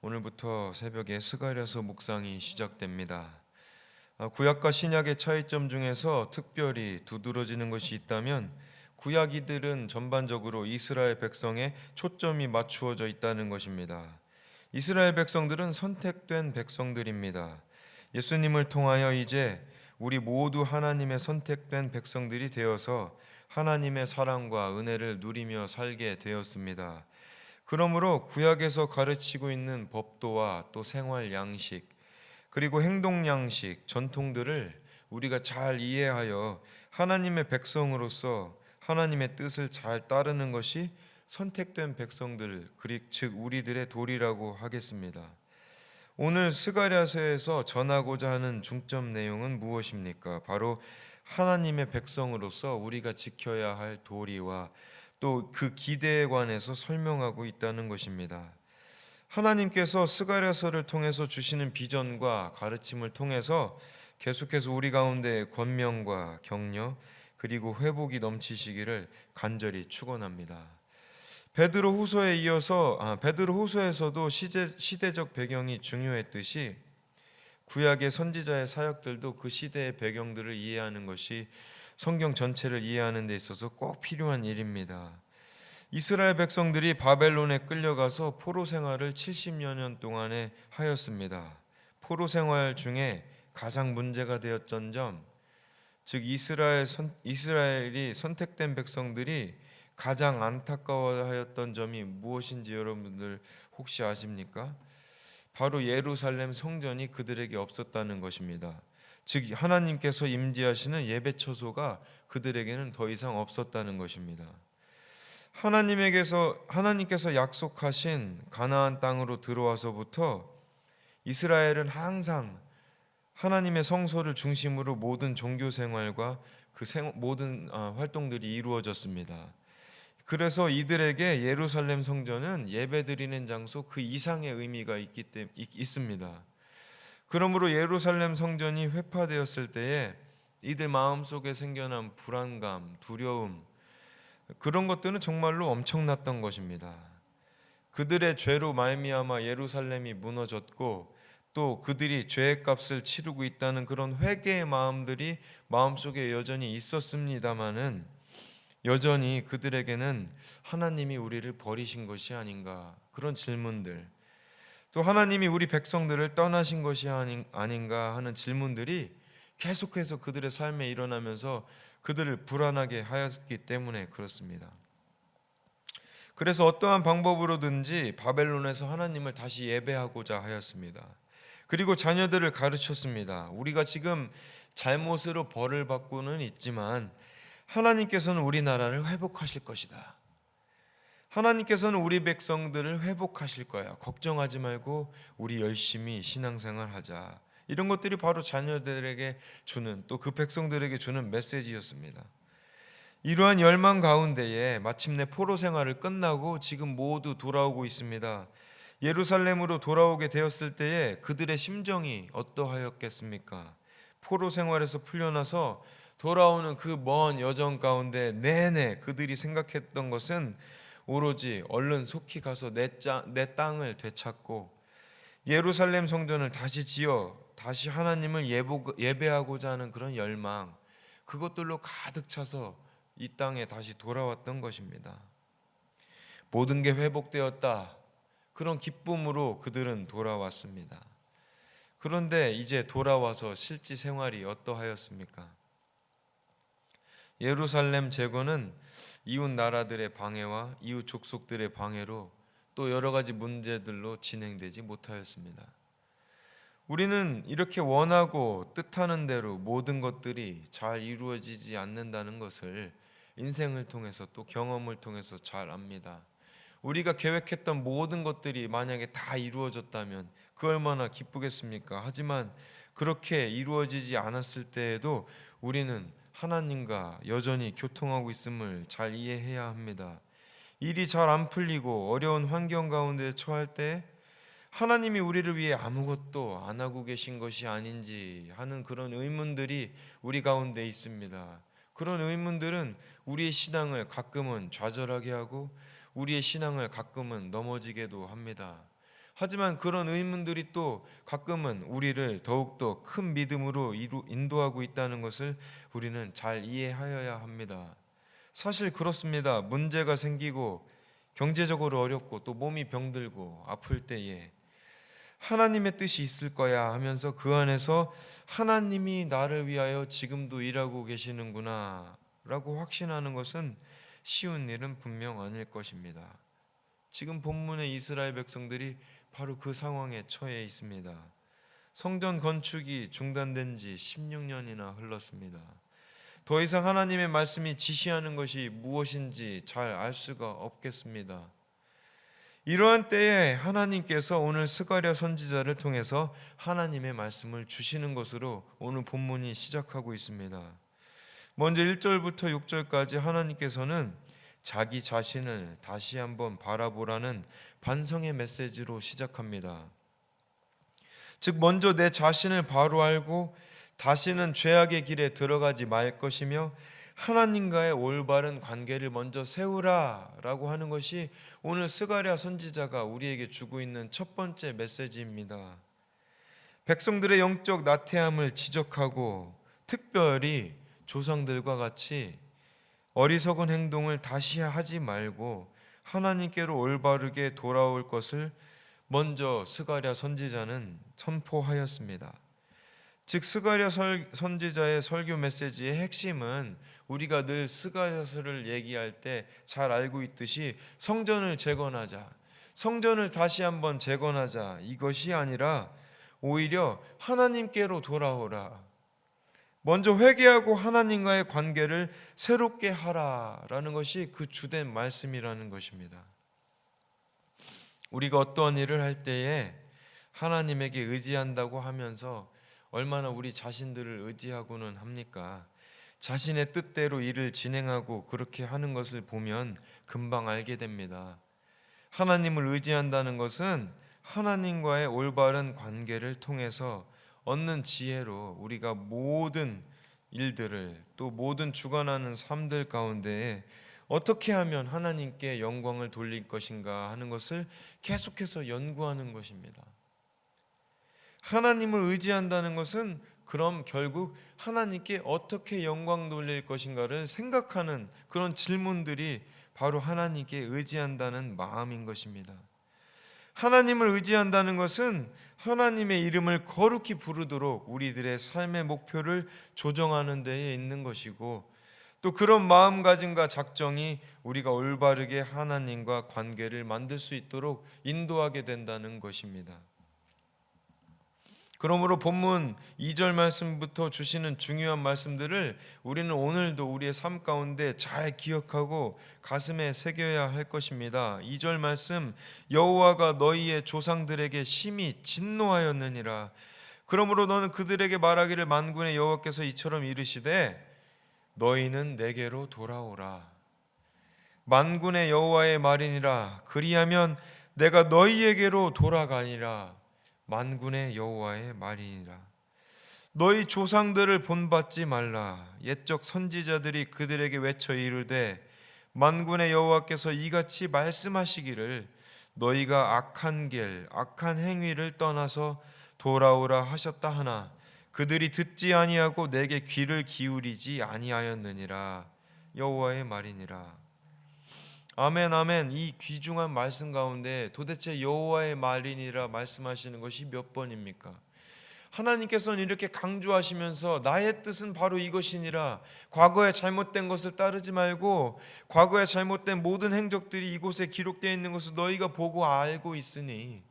오늘부터 새벽에 스가랴서 묵상이 시작됩니다. 구약과 신약의 차이점 중에서 특별히 두드러지는 것이 있다면 구약이들은 전반적으로 이스라엘 백성에 초점이 맞추어져 있다는 것입니다. 이스라엘 백성들은 선택된 백성들입니다. 예수님을 통하여 이제 우리 모두 하나님의 선택된 백성들이 되어서 하나님의 사랑과 은혜를 누리며 살게 되었습니다. 그러므로 구약에서 가르치고 있는 법도와 또 생활 양식, 그리고 행동 양식, 전통들을 우리가 잘 이해하여 하나님의 백성으로서 하나님의 뜻을 잘 따르는 것이 선택된 백성들, 즉 우리들의 도리라고 하겠습니다. 오늘 스가랴서에서 전하고자 하는 중점 내용은 무엇입니까? 바로 하나님의 백성으로서 우리가 지켜야 할 도리와 또 그 기대에 관해서 설명하고 있다는 것입니다. 하나님께서 스가랴서를 통해서 주시는 비전과 가르침을 통해서 계속해서 우리 가운데 권면과 격려 그리고 회복이 넘치시기를 간절히 축원합니다. 베드로후서에서도 시대적 배경이 중요했듯이 구약의 선지자의 사역들도 그 시대의 배경들을 이해하는 것이 성경 전체를 이해하는 데 있어서 꼭 필요한 일입니다. 이스라엘 백성들이 바벨론에 끌려가서 포로 생활을 70여 년 동안에 하였습니다. 포로 생활 중에 가장 문제가 되었던 점, 즉 이스라엘이 선택된 백성들이 가장 안타까워하였던 점이 무엇인지 여러분들 혹시 아십니까? 바로 예루살렘 성전이 그들에게 없었다는 것입니다. 즉 하나님께서 임재하시는 예배 처소가 그들에게는 더 이상 없었다는 것입니다. 하나님께서 약속하신 가나안 땅으로 들어와서부터 이스라엘은 항상 하나님의 성소를 중심으로 모든 종교 생활과 모든 활동들이 이루어졌습니다. 그래서 이들에게 예루살렘 성전은 예배드리는 장소 그 이상의 의미가 있습니다. 그러므로 예루살렘 성전이 회파되었을 때에 이들 마음속에 생겨난 불안감, 두려움, 그런 것들은 정말로 엄청났던 것입니다. 그들의 죄로 말미암아 예루살렘이 무너졌고 또 그들이 죄의 값을 치르고 있다는 그런 회개의 마음들이 마음속에 여전히 있었습니다마는 여전히 그들에게는 하나님이 우리를 버리신 것이 아닌가 그런 질문들, 또 하나님이 우리 백성들을 떠나신 것이 아닌가 하는 질문들이 계속해서 그들의 삶에 일어나면서 그들을 불안하게 하였기 때문에 그렇습니다. 그래서 어떠한 방법으로든지 바벨론에서 하나님을 다시 예배하고자 하였습니다. 그리고 자녀들을 가르쳤습니다. 우리가 지금 잘못으로 벌을 받고는 있지만 하나님께서는 우리나라를 회복하실 것이다. 하나님께서는 우리 백성들을 회복하실 거야. 걱정하지 말고 우리 열심히 신앙생활 하자. 이런 것들이 바로 자녀들에게 주는, 또 그 백성들에게 주는 메시지였습니다. 이러한 열망 가운데에 마침내 포로 생활을 끝나고 지금 모두 돌아오고 있습니다. 예루살렘으로 돌아오게 되었을 때에 그들의 심정이 어떠하였겠습니까? 포로 생활에서 풀려나서 돌아오는 그 먼 여정 가운데 내내 그들이 생각했던 것은 오로지 얼른 속히 가서 내 땅을 되찾고 예루살렘 성전을 다시 지어 다시 하나님을 예배하고자 하는 그런 열망, 그것들로 가득 차서 이 땅에 다시 돌아왔던 것입니다. 모든 게 회복되었다, 그런 기쁨으로 그들은 돌아왔습니다. 그런데 이제 돌아와서 실제 생활이 어떠하였습니까? 예루살렘 제거는 이웃 나라들의 방해와 이웃 족속들의 방해로 또 여러 가지 문제들로 진행되지 못하였습니다. 우리는 이렇게 원하고 뜻하는 대로 모든 것들이 잘 이루어지지 않는다는 것을 인생을 통해서 또 경험을 통해서 잘 압니다. 우리가 계획했던 모든 것들이 만약에 다 이루어졌다면 그 얼마나 기쁘겠습니까? 하지만 그렇게 이루어지지 않았을 때에도 우리는 하나님과 여전히 교통하고 있음을 잘 이해해야 합니다. 일이 잘 안 풀리고 어려운 환경 가운데 처할 때 하나님이 우리를 위해 아무것도 안 하고 계신 것이 아닌지 하는 그런 의문들이 우리 가운데 있습니다. 그런 의문들은 우리의 신앙을 가끔은 좌절하게 하고 우리의 신앙을 가끔은 넘어지게도 합니다. 하지만 그런 의문들이 또 가끔은 우리를 더욱더 큰 믿음으로 인도하고 있다는 것을 우리는 잘 이해하여야 합니다. 사실 그렇습니다. 문제가 생기고 경제적으로 어렵고 또 몸이 병들고 아플 때에 하나님의 뜻이 있을 거야 하면서 그 안에서 하나님이 나를 위하여 지금도 일하고 계시는구나 라고 확신하는 것은 쉬운 일은 분명 아닐 것입니다. 지금 본문의 이스라엘 백성들이 바로 그 상황에 처해 있습니다. 성전 건축이 중단된 지 16년이나 흘렀습니다. 더 이상 하나님의 말씀이 지시하는 것이 무엇인지 잘 알 수가 없겠습니다. 이러한 때에 하나님께서 오늘 스가랴 선지자를 통해서 하나님의 말씀을 주시는 것으로 오늘 본문이 시작하고 있습니다. 먼저 1절부터 6절까지 하나님께서는 자기 자신을 다시 한번 바라보라는 반성의 메시지로 시작합니다. 즉 먼저 내 자신을 바로 알고 다시는 죄악의 길에 들어가지 말 것이며 하나님과의 올바른 관계를 먼저 세우라라고 하는 것이 오늘 스가랴 선지자가 우리에게 주고 있는 첫 번째 메시지입니다. 백성들의 영적 나태함을 지적하고 특별히 조상들과 같이 어리석은 행동을 다시 하지 말고 하나님께로 올바르게 돌아올 것을 먼저 스가랴 선지자는 선포하였습니다. 즉 스가랴 선지자의 설교 메시지의 핵심은 우리가 늘 스가랴서를 얘기할 때 잘 알고 있듯이 성전을 재건하자, 성전을 다시 한번 재건하자 이것이 아니라 오히려 하나님께로 돌아오라, 먼저 회개하고 하나님과의 관계를 새롭게 하라라는 것이 그 주된 말씀이라는 것입니다. 우리가 어떠한 일을 할 때에 하나님에게 의지한다고 하면서 얼마나 우리 자신들을 의지하고는 합니까? 자신의 뜻대로 일을 진행하고 그렇게 하는 것을 보면 금방 알게 됩니다. 하나님을 의지한다는 것은 하나님과의 올바른 관계를 통해서 얻는 지혜로 우리가 모든 일들을 또 모든 주관하는 삶들 가운데 어떻게 하면 하나님께 영광을 돌릴 것인가 하는 것을 계속해서 연구하는 것입니다. 하나님을 의지한다는 것은 그럼 결국 하나님께 어떻게 영광 돌릴 것인가를 생각하는 그런 질문들이 바로 하나님께 의지한다는 마음인 것입니다. 하나님을 의지한다는 것은 하나님의 이름을 거룩히 부르도록 우리들의 삶의 목표를 조정하는 데에 있는 것이고, 또 그런 마음가짐과 작정이 우리가 올바르게 하나님과 관계를 만들 수 있도록 인도하게 된다는 것입니다. 그러므로 본문 2절 말씀부터 주시는 중요한 말씀들을 우리는 오늘도 우리의 삶 가운데 잘 기억하고 가슴에 새겨야 할 것입니다. 2절 말씀, 여호와가 너희의 조상들에게 심히 진노하였느니라. 그러므로 너는 그들에게 말하기를 만군의 여호와께서 이처럼 이르시되 너희는 내게로 돌아오라. 만군의 여호와의 말이니라. 그리하면 내가 너희에게로 돌아가니라. 만군의 여호와의 말이니라. 너희 조상들을 본받지 말라. 옛적 선지자들이 그들에게 외쳐 이르되 만군의 여호와께서 이같이 말씀하시기를 너희가 악한 길 악한 행위를 떠나서 돌아오라 하셨다 하나 그들이 듣지 아니하고 내게 귀를 기울이지 아니하였느니라. 여호와의 말이니라. 아멘 아멘. 이 귀중한 말씀 가운데 도대체 여호와의 말이니라 말씀하시는 것이 몇 번입니까? 하나님께서는 이렇게 강조하시면서 나의 뜻은 바로 이것이니라, 과거에 잘못된 것을 따르지 말고 과거에 잘못된 모든 행적들이 이곳에 기록되어 있는 것을 너희가 보고 알고 있으니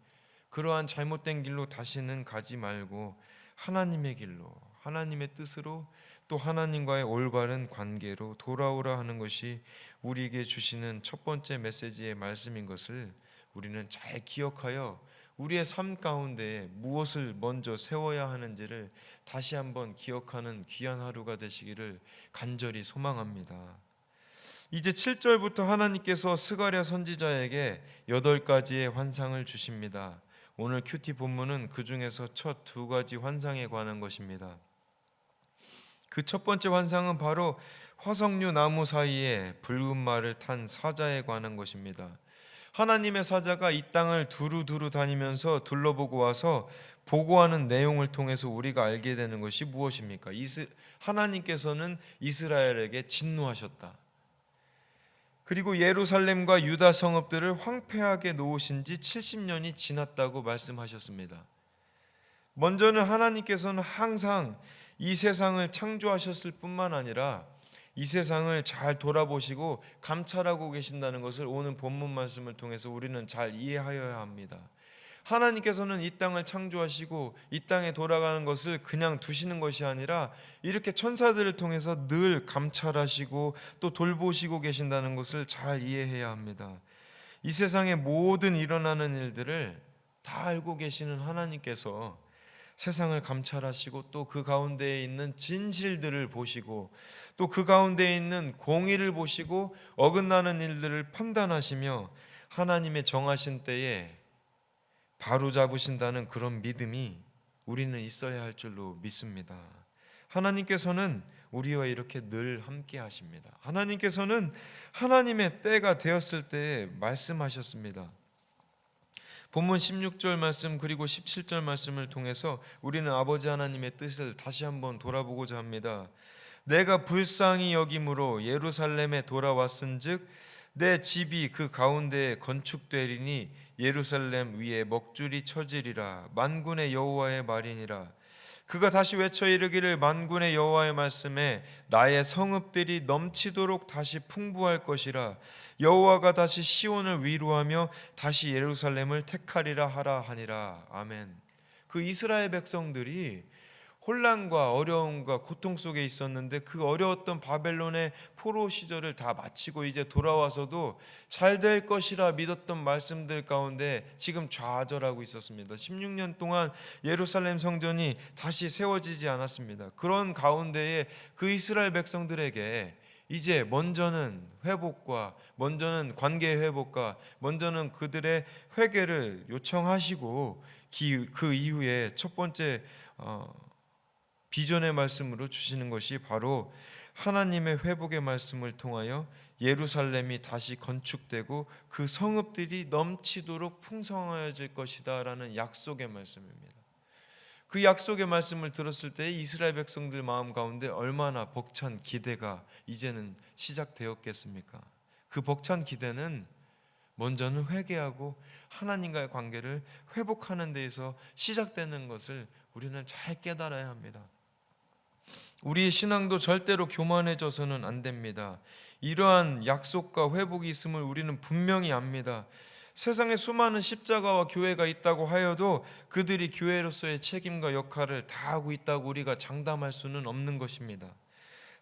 그러한 잘못된 길로 다시는 가지 말고 하나님의 길로, 하나님의 뜻으로, 또 하나님과의 올바른 관계로 돌아오라 하는 것이 우리에게 주시는 첫 번째 메시지의 말씀인 것을 우리는 잘 기억하여 우리의 삶 가운데 무엇을 먼저 세워야 하는지를 다시 한번 기억하는 귀한 하루가 되시기를 간절히 소망합니다. 이제 7절부터 하나님께서 스가랴 선지자에게 8가지의 환상을 주십니다. 오늘 큐티 본문은 그 중에서 첫 2가지 환상에 관한 것입니다. 그 첫 번째 환상은 바로 화석류 나무 사이에 붉은 말을 탄 사자에 관한 것입니다. 하나님의 사자가 이 땅을 두루두루 다니면서 둘러보고 와서 보고하는 내용을 통해서 우리가 알게 되는 것이 무엇입니까? 하나님께서는 이스라엘에게 진노하셨다. 그리고 예루살렘과 유다 성읍들을 황폐하게 놓으신 지 70년이 지났다고 말씀하셨습니다. 먼저는 하나님께서는 항상 이 세상을 창조하셨을 뿐만 아니라 이 세상을 잘 돌아보시고 감찰하고 계신다는 것을 오늘 본문 말씀을 통해서 우리는 잘 이해하여야 합니다. 하나님께서는 이 땅을 창조하시고 이 땅에 돌아가는 것을 그냥 두시는 것이 아니라 이렇게 천사들을 통해서 늘 감찰하시고 또 돌보시고 계신다는 것을 잘 이해해야 합니다. 이 세상의 모든 일어나는 일들을 다 알고 계시는 하나님께서 세상을 감찰하시고 또 그 가운데에 있는 진실들을 보시고 또 그 가운데에 있는 공의를 보시고 어긋나는 일들을 판단하시며 하나님의 정하신 때에 바로 잡으신다는 그런 믿음이 우리는 있어야 할 줄로 믿습니다. 하나님께서는 우리와 이렇게 늘 함께 하십니다. 하나님께서는 하나님의 때가 되었을 때에 말씀하셨습니다. 본문 16절 말씀 그리고 17절 말씀을 통해서 우리는 아버지 하나님의 뜻을 다시 한번 돌아보고자 합니다. 내가 불쌍히 여김으로 예루살렘에 돌아왔은즉 내 집이 그 가운데에 건축되리니 예루살렘 위에 먹줄이 쳐지리라. 만군의 여호와의 말이니라. 그가 다시 외쳐 이르기를 만군의 여호와의 말씀에 나의 성읍들이 넘치도록 다시 풍부할 것이라. 여호와가 다시 시온을 위로하며 다시 예루살렘을 택하리라 하라 하니라. 아멘. 그 이스라엘 백성들이 혼란과 어려움과 고통 속에 있었는데 그 어려웠던 바벨론의 포로 시절을 다 마치고 이제 돌아와서도 잘 될 것이라 믿었던 말씀들 가운데 지금 좌절하고 있었습니다. 16년 동안 예루살렘 성전이 다시 세워지지 않았습니다. 그런 가운데에 그 이스라엘 백성들에게 이제 먼저는 회복과 먼저는 관계 회복과 먼저는 그들의 회개를 요청하시고 그 이후에 첫 번째 비전의 말씀으로 주시는 것이 바로 하나님의 회복의 말씀을 통하여 예루살렘이 다시 건축되고 그 성읍들이 넘치도록 풍성하여질 것이다 라는 약속의 말씀입니다. 그 약속의 말씀을 들었을 때 이스라엘 백성들 마음 가운데 얼마나 벅찬 기대가 이제는 시작되었겠습니까? 그 벅찬 기대는 먼저는 회개하고 하나님과의 관계를 회복하는 데에서 시작되는 것을 우리는 잘 깨달아야 합니다. 우리의 신앙도 절대로 교만해져서는 안 됩니다. 이러한 약속과 회복이 있음을 우리는 분명히 압니다. 세상에 수많은 십자가와 교회가 있다고 하여도 그들이 교회로서의 책임과 역할을 다하고 있다고 우리가 장담할 수는 없는 것입니다.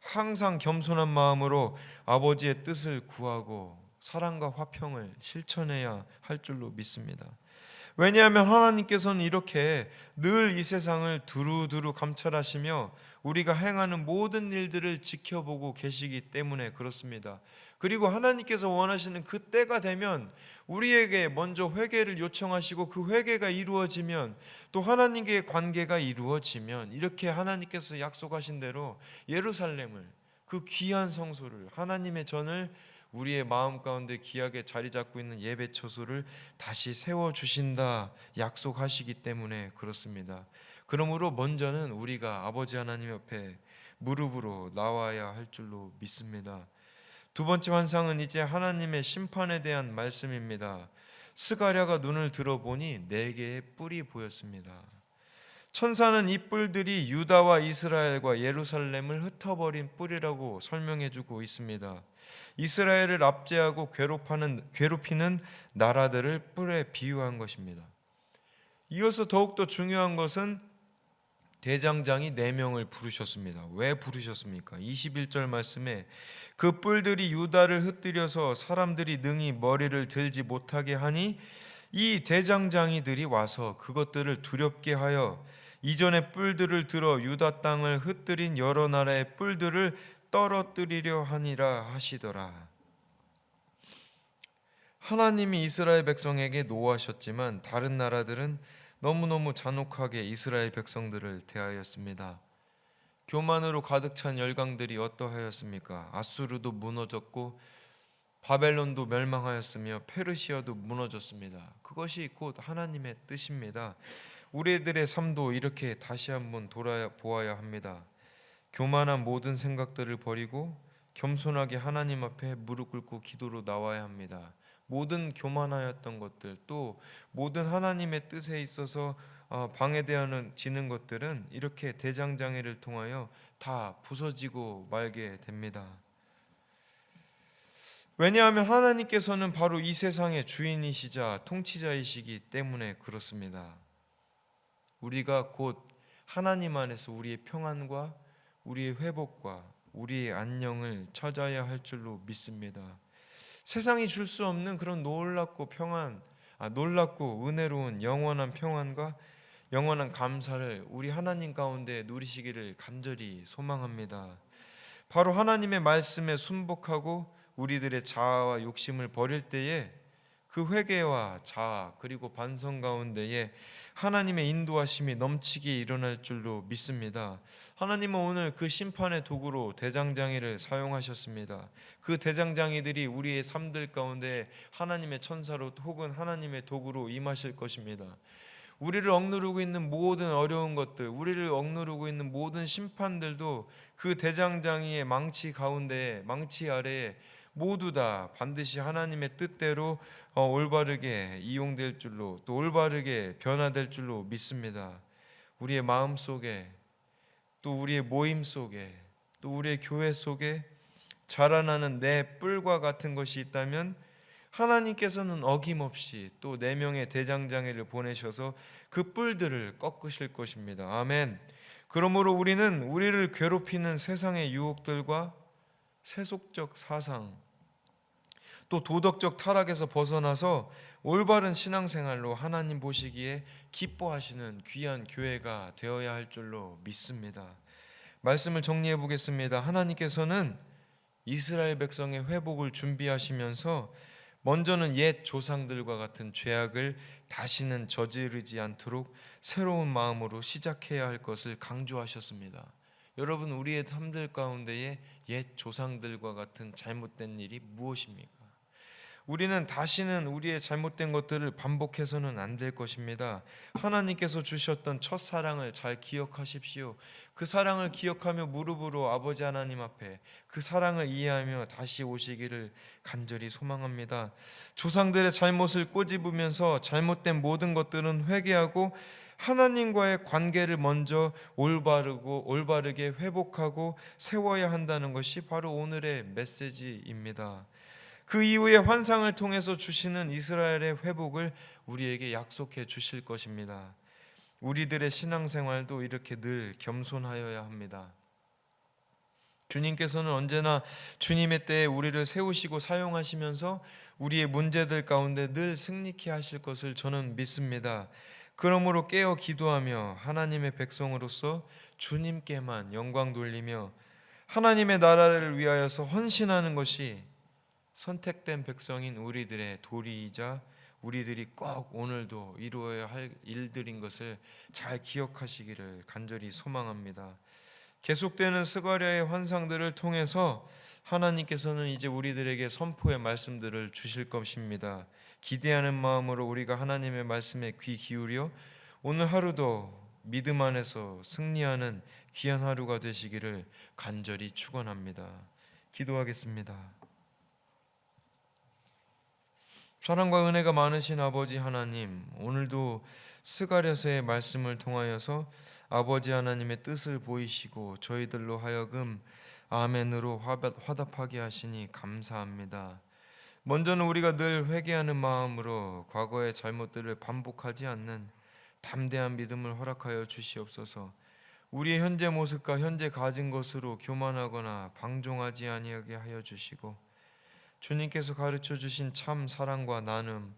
항상 겸손한 마음으로 아버지의 뜻을 구하고 사랑과 화평을 실천해야 할 줄로 믿습니다. 왜냐하면 하나님께서는 이렇게 늘 이 세상을 두루두루 감찰하시며 우리가 행하는 모든 일들을 지켜보고 계시기 때문에 그렇습니다. 그리고 하나님께서 원하시는 그 때가 되면 우리에게 먼저 회개를 요청하시고 그 회개가 이루어지면 또 하나님과의 관계가 이루어지면 이렇게 하나님께서 약속하신 대로 예루살렘을 그 귀한 성소를 하나님의 전을 우리의 마음 가운데 귀하게 자리 잡고 있는 예배 처소를 다시 세워주신다 약속하시기 때문에 그렇습니다. 그러므로 먼저는 우리가 아버지 하나님 옆에 무릎으로 나와야 할 줄로 믿습니다. 두 번째 환상은 이제 하나님의 심판에 대한 말씀입니다. 스가랴가 눈을 들어보니 4개의 뿔이 보였습니다. 천사는 이 뿔들이 유다와 이스라엘과 예루살렘을 흩어버린 뿔이라고 설명해주고 있습니다. 이스라엘을 압제하고 괴롭히는 나라들을 뿔에 비유한 것입니다. 이어서 더욱더 중요한 것은 대장장이 4명을 부르셨습니다. 왜 부르셨습니까? 21절 말씀에 그 뿔들이 유다를 흩뜨려서 사람들이 능히 머리를 들지 못하게 하니 이 대장장이들이 와서 그것들을 두렵게 하여 이전의 뿔들을 들어 유다 땅을 흩뜨린 여러 나라의 뿔들을 떨어뜨리려 하니라 하시더라. 하나님이 이스라엘 백성에게 노하셨지만 다른 나라들은 너무너무 잔혹하게 이스라엘 백성들을 대하였습니다. 교만으로 가득 찬 열강들이 어떠하였습니까? 아수르도 무너졌고 바벨론도 멸망하였으며 페르시아도 무너졌습니다. 그것이 곧 하나님의 뜻입니다. 우리들의 삶도 이렇게 다시 한번 돌아보아야 합니다. 교만한 모든 생각들을 버리고 겸손하게 하나님 앞에 무릎 꿇고 기도로 나와야 합니다. 모든 교만하였던 것들, 또 모든 하나님의 뜻에 있어서 방해되어지는 것들은 이렇게 대장장이를 통하여 다 부서지고 말게 됩니다. 왜냐하면 하나님께서는 바로 이 세상의 주인이시자 통치자이시기 때문에 그렇습니다. 우리가 곧 하나님 안에서 우리의 평안과 우리의 회복과 우리의 안녕을 찾아야 할 줄로 믿습니다. 세상이 줄 수 없는 그런 놀랍고 은혜로운 영원한 평안과 영원한 감사를 우리 하나님 가운데 누리시기를 간절히 소망합니다. 바로 하나님의 말씀에 순복하고 우리들의 자아와 욕심을 버릴 때에 그 회개와 자아 그리고 반성 가운데에 하나님의 인도하심이 넘치게 일어날 줄로 믿습니다. 하나님은 오늘 그 심판의 도구로 대장장이를 사용하셨습니다. 그 대장장이들이 우리의 삶들 가운데 하나님의 천사로 혹은 하나님의 도구로 임하실 것입니다. 우리를 억누르고 있는 모든 어려운 것들, 우리를 억누르고 있는 모든 심판들도 그 대장장이의 망치 가운데, 망치 아래에 모두 다 반드시 하나님의 뜻대로 올바르게 이용될 줄로, 또 올바르게 변화될 줄로 믿습니다. 우리의 마음 속에, 또 우리의 모임 속에, 또 우리의 교회 속에 자라나는 내 뿔과 같은 것이 있다면 하나님께서는 어김없이 또 4명의 대장장이를 보내셔서 그 뿔들을 꺾으실 것입니다. 아멘. 그러므로 우리는 우리를 괴롭히는 세상의 유혹들과 세속적 사상, 또 도덕적 타락에서 벗어나서 올바른 신앙생활로 하나님 보시기에 기뻐하시는 귀한 교회가 되어야 할 줄로 믿습니다. 말씀을 정리해 보겠습니다. 하나님께서는 이스라엘 백성의 회복을 준비하시면서 먼저는 옛 조상들과 같은 죄악을 다시는 저지르지 않도록 새로운 마음으로 시작해야 할 것을 강조하셨습니다. 여러분, 우리의 삶들 가운데에 옛 조상들과 같은 잘못된 일이 무엇입니까? 우리는 다시는 우리의 잘못된 것들을 반복해서는 안 될 것입니다. 하나님께서 주셨던 첫사랑을 잘 기억하십시오. 그 사랑을 기억하며 무릎으로 아버지 하나님 앞에 그 사랑을 이해하며 다시 오시기를 간절히 소망합니다. 조상들의 잘못을 꼬집으면서 잘못된 모든 것들은 회개하고 하나님과의 관계를 먼저 올바르게 회복하고 세워야 한다는 것이 바로 오늘의 메시지입니다. 그 이후에 환상을 통해서 주시는 이스라엘의 회복을 우리에게 약속해 주실 것입니다. 우리들의 신앙생활도 이렇게 늘 겸손하여야 합니다. 주님께서는 언제나 주님의 때에 우리를 세우시고 사용하시면서 우리의 문제들 가운데 늘 승리케 하실 것을 저는 믿습니다. 그러므로 깨어 기도하며 하나님의 백성으로서 주님께만 영광 돌리며 하나님의 나라를 위하여서 헌신하는 것이 선택된 백성인 우리들의 도리이자 우리들이 꼭 오늘도 이루어야 할 일들인 것을 잘 기억하시기를 간절히 소망합니다. 계속되는 스가랴의 환상들을 통해서 하나님께서는 이제 우리들에게 선포의 말씀들을 주실 것입니다. 기대하는 마음으로 우리가 하나님의 말씀에 귀 기울여 오늘 하루도 믿음 안에서 승리하는 귀한 하루가 되시기를 간절히 축원합니다. 기도하겠습니다. 사랑과 은혜가 많으신 아버지 하나님, 오늘도 스가랴서의 말씀을 통하여서 아버지 하나님의 뜻을 보이시고 저희들로 하여금 아멘으로 화답하게 하시니 감사합니다. 먼저는 우리가 늘 회개하는 마음으로 과거의 잘못들을 반복하지 않는 담대한 믿음을 허락하여 주시옵소서. 우리의 현재 모습과 현재 가진 것으로 교만하거나 방종하지 아니하게 하여 주시고 주님께서 가르쳐 주신 참 사랑과 나눔,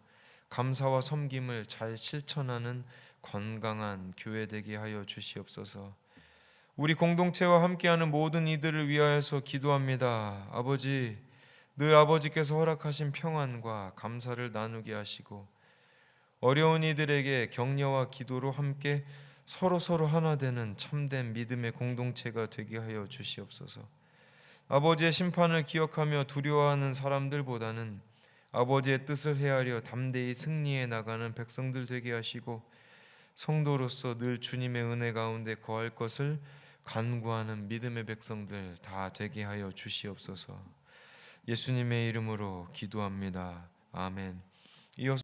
감사와 섬김을 잘 실천하는 건강한 교회 되게 하여 주시옵소서. 우리 공동체와 함께하는 모든 이들을 위하여서 기도합니다. 아버지, 늘 아버지께서 허락하신 평안과 감사를 나누게 하시고 어려운 이들에게 격려와 기도로 함께 서로 하나 되는 참된 믿음의 공동체가 되게 하여 주시옵소서. 아버지의 심판을 기억하며 두려워하는 사람들보다는 아버지의 뜻을 헤아려 담대히 승리해 나가는 백성들 되게 하시고 성도로서 늘 주님의 은혜 가운데 거할 것을 간구하는 믿음의 백성들 다 되게 하여 주시옵소서. 예수님의 이름으로 기도합니다. 아멘. 이어서